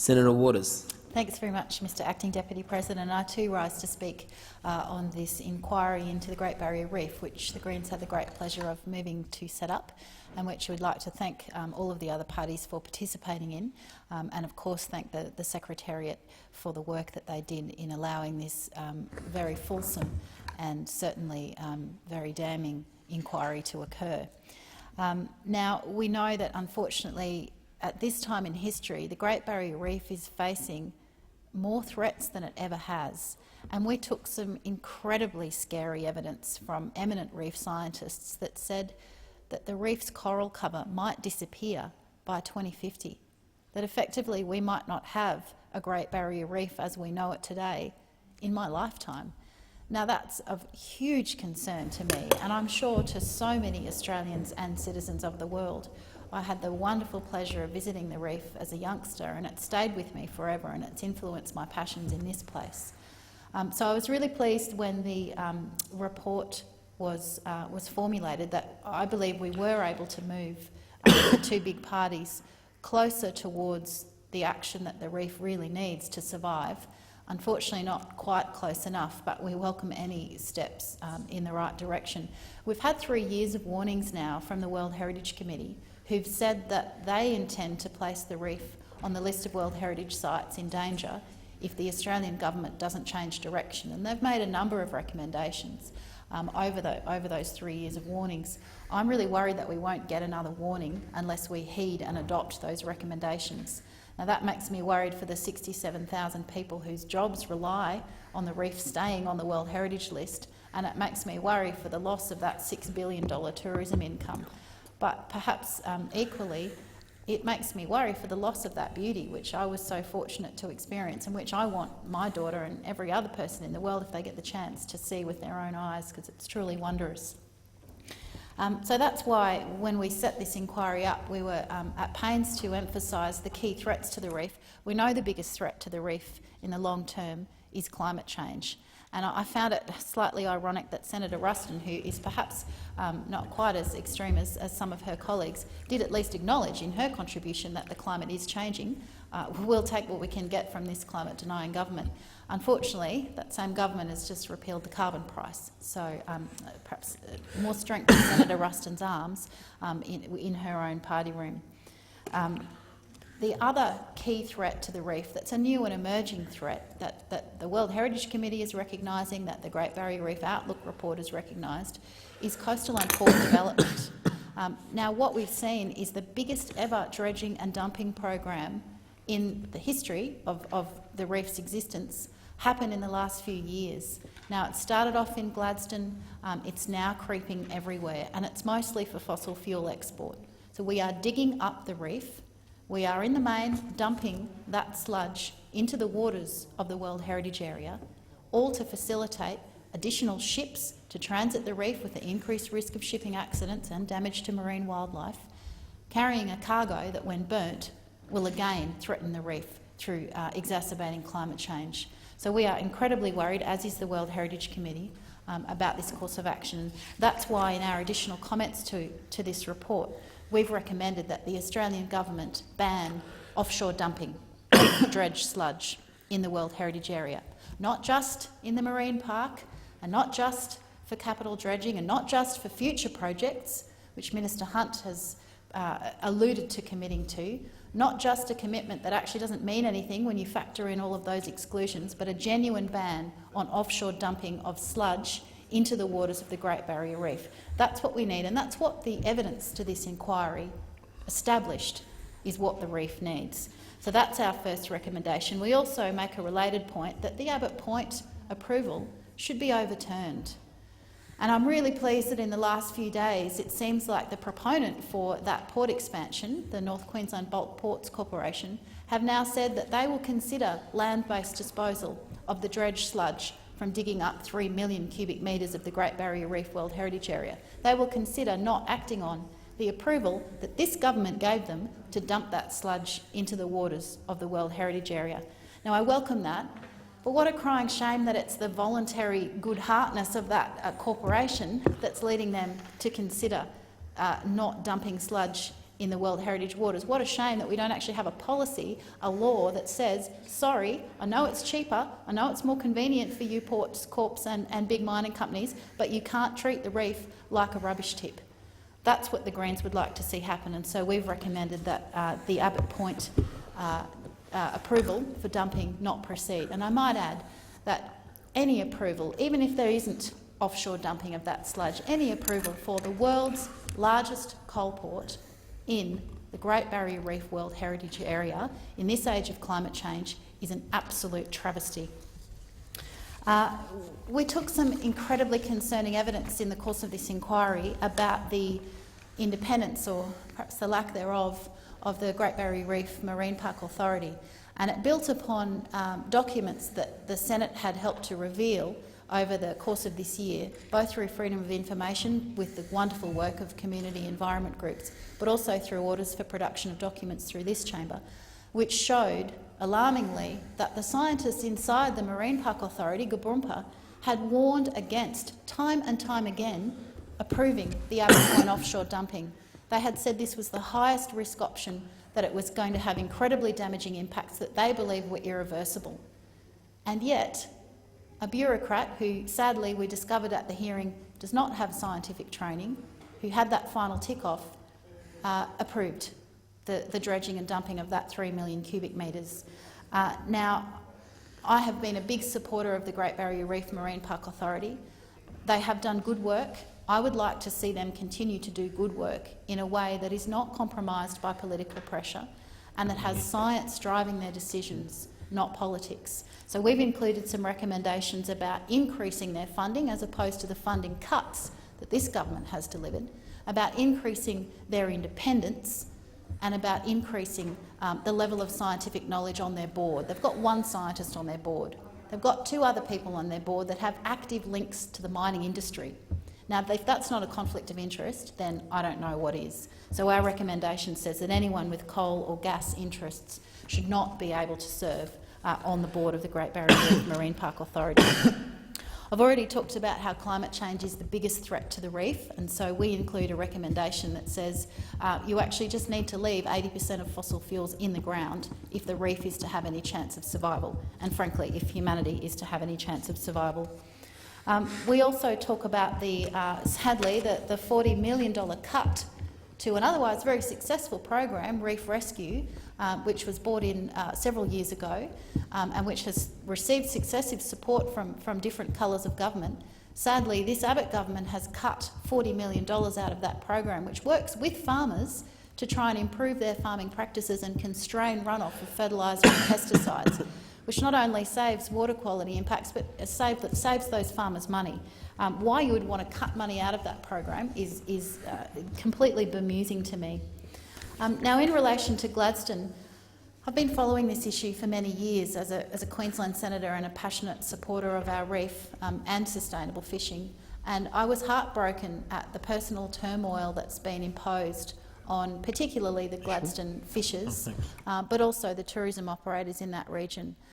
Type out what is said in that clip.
Senator Waters. Thanks very much, Mr Acting Deputy President. I too rise to speak on this inquiry into the Great Barrier Reef, which the Greens had the great pleasure of moving to set up, and which we'd like to thank all of the other parties for participating in, and of course thank the Secretariat for the work that they did in allowing this very fulsome and certainly very damning inquiry to occur. Now, we know that unfortunately at this time in history the Great Barrier Reef is facing more threats than it ever has, and we took some incredibly scary evidence from eminent reef scientists that said that the reef's coral cover might disappear by 2050, that effectively we might not have a Great Barrier Reef as we know it today in my lifetime. Now that's of huge concern to me, and I'm sure to so many Australians and citizens of the world. I had the wonderful pleasure of visiting the reef as a youngster, and it stayed with me forever, and it's influenced my passions in this place. So I was really pleased when the report was formulated that I believe we were able to move the two big parties closer towards the action that the reef really needs to survive. Unfortunately not quite close enough, but we welcome any steps in the right direction. We've had 3 years of warnings now from the World Heritage Committee, who've said that they intend to place the reef on the list of World Heritage Sites in danger if the Australian government doesn't change direction. And they've made a number of recommendations over those 3 years of warnings. I'm really worried that we won't get another warning unless we heed and adopt those recommendations. Now that makes me worried for the 67,000 people whose jobs rely on the reef staying on the World Heritage List, and it makes me worry for the loss of that $6 billion tourism income. But perhaps equally, it makes me worry for the loss of that beauty which I was so fortunate to experience, and which I want my daughter and every other person in the world, if they get the chance, to see with their own eyes, because it's truly wondrous. So that's why when we set this inquiry up, we were at pains to emphasise the key threats to the reef. We know the biggest threat to the reef in the long term is climate change. And I found it slightly ironic that Senator Ruston, who is perhaps not quite as extreme as some of her colleagues, did at least acknowledge in her contribution that the climate is changing. We'll take what we can get from this climate-denying government. Unfortunately, that same government has just repealed the carbon price, so perhaps more strength in Senator Ruston's arms in her own party room. The other key threat to the reef that's a new and emerging threat that the World Heritage Committee is recognising, that the Great Barrier Reef Outlook report has recognised, is coastal and port development. Now what we've seen is the biggest ever dredging and dumping program in the history of the reef's existence happen in the last few years. Now it started off in Gladstone, it's now creeping everywhere, and it's mostly for fossil fuel export. So we are digging up the reef. We are in the main dumping that sludge into the waters of the World Heritage Area, all to facilitate additional ships to transit the reef with the increased risk of shipping accidents and damage to marine wildlife, carrying a cargo that, when burnt, will again threaten the reef through exacerbating climate change. So we are incredibly worried, as is the World Heritage Committee, about this course of action. That's why in our additional comments to this report, we've recommended that the Australian government ban offshore dumping of dredged sludge in the World Heritage Area, not just in the marine park, and not just for capital dredging, and not just for future projects, which Minister Hunt has alluded to committing to, not just a commitment that actually doesn't mean anything when you factor in all of those exclusions, but a genuine ban on offshore dumping of sludge into the waters of the Great Barrier Reef. That's what we need, and that's what the evidence to this inquiry established is what the reef needs. So that's our first recommendation. We also make a related point that the Abbott Point approval should be overturned. And I'm really pleased that in the last few days it seems like the proponent for that port expansion, the North Queensland Bulk Ports Corporation, have now said that they will consider land-based disposal of the dredged sludge from digging up 3 million cubic metres of the Great Barrier Reef World Heritage Area. They will consider not acting on the approval that this government gave them to dump that sludge into the waters of the World Heritage Area. Now, I welcome that, but what a crying shame that it's the voluntary good-heartedness of that corporation that's leading them to consider not dumping sludge in the World Heritage Waters. What a shame that we don't actually have a policy, a law that says, sorry, I know it's cheaper, I know it's more convenient for you ports, corps and big mining companies, but you can't treat the reef like a rubbish tip. That's what the Greens would like to see happen, and so we've recommended that the Abbott Point approval for dumping not proceed. And I might add that any approval, even if there isn't offshore dumping of that sludge, any approval for the world's largest coal port in the Great Barrier Reef World Heritage Area in this age of climate change is an absolute travesty. We took some incredibly concerning evidence in the course of this inquiry about the independence, or perhaps the lack thereof, of the Great Barrier Reef Marine Park Authority, and it built upon documents that the Senate had helped to reveal over the course of this year, both through freedom of information with the wonderful work of community environment groups, but also through orders for production of documents through this chamber, which showed, alarmingly, that the scientists inside the Marine Park Authority, Goobroompa, had warned against, time and time again, approving the Abbott Point offshore dumping. They had said this was the highest risk option, that it was going to have incredibly damaging impacts that they believed were irreversible. And yet, a bureaucrat who, sadly, we discovered at the hearing does not have scientific training, who had that final tick-off, approved the dredging and dumping of that 3 million cubic metres. Now, I have been a big supporter of the Great Barrier Reef Marine Park Authority. They have done good work. I would like to see them continue to do good work in a way that is not compromised by political pressure and that has science driving their decisions, not politics. So we've included some recommendations about increasing their funding as opposed to the funding cuts that this government has delivered, about increasing their independence and about increasing the level of scientific knowledge on their board. They've got one scientist on their board. They've got 2 other people on their board that have active links to the mining industry. Now, if that's not a conflict of interest, then I don't know what is. So our recommendation says that anyone with coal or gas interests should not be able to serve on the board of the Great Barrier Reef Marine Park Authority. I've already talked about how climate change is the biggest threat to the reef, and so we include a recommendation that says you actually just need to leave 80% of fossil fuels in the ground if the reef is to have any chance of survival, and frankly, if humanity is to have any chance of survival. We also talk about sadly, the $40 million cut to an otherwise very successful program, Reef Rescue, which was brought in several years ago and which has received successive support from different colours of government. Sadly, this Abbott government has cut $40 million out of that program, which works with farmers to try and improve their farming practices and constrain runoff of fertiliser and pesticides, which not only saves water quality impacts but saves those farmers money. Why you would want to cut money out of that program is completely bemusing to me. Now, in relation to Gladstone, I've been following this issue for many years as a Queensland senator and a passionate supporter of our reef and sustainable fishing, and I was heartbroken at the personal turmoil that's been imposed on particularly the Gladstone fishers, but also the tourism operators in that region.